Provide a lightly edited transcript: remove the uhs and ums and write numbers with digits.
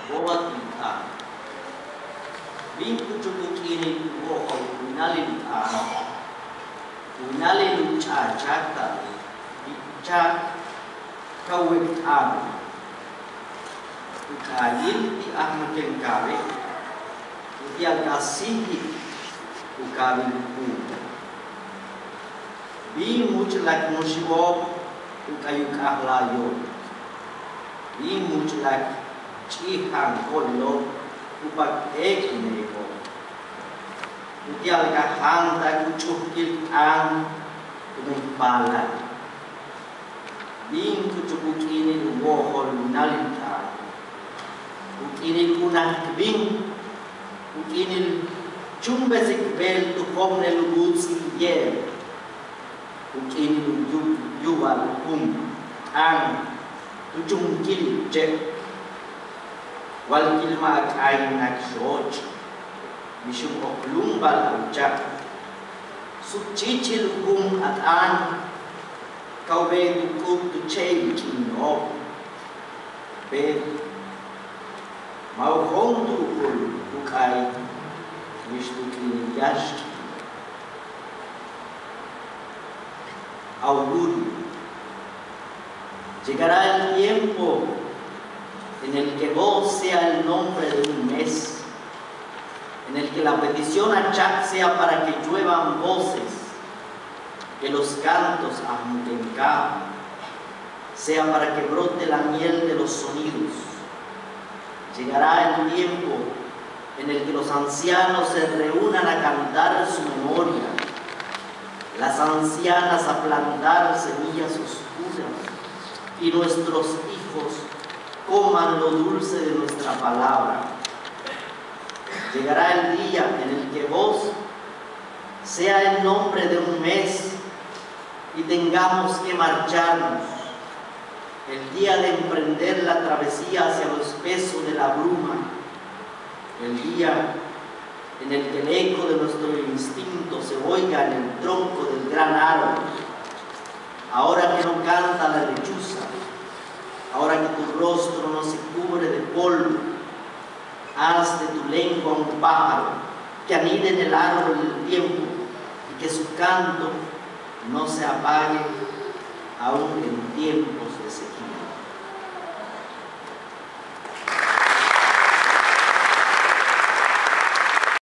bobatika Vinkuchukuk ini bohong unalin unalin cacata bica kawin ukayin di ahmakin kawe utiang kasihi ukawin bi muclak musibo ukayuk ahlayo bi muclak cihang kollo upak neko utiang kahang tak ucukil ang umipalan Bing kucukuk ini wohol nalita Ukini kunah kebing Ukini cumbesik bel tukom nelubut siye Ukini yuwal ang tucung kil cek Wal kilma akain nak syoj Mishum oklum bal ucap Sukcicil at an Kau be tukuk tu change in of be mau hong tu kul tukai wish tu kini yash auguri llegará el tiempo en el que vos sea el nombre de un mes en el que la petición a Chak sea para que lluevan voces que los cantos a Mutenka sea para que brote la miel de los sonidos. Llegará el tiempo en el que los ancianos se reúnan a cantar su memoria, las ancianas a plantar semillas oscuras y nuestros hijos coman lo dulce de nuestra palabra. Llegará el día en el que vos sea el nombre de un mes y tengamos que marcharnos, el día de emprender la travesía hacia lo espeso de la bruma, el día en el que el eco de nuestro instinto se oiga en el tronco del gran árbol, ahora que no canta la lechuza, ahora que tu rostro no se cubre de polvo, haz de tu lengua un pájaro que anide en el árbol del tiempo y que su canto no se apague aún en tiempos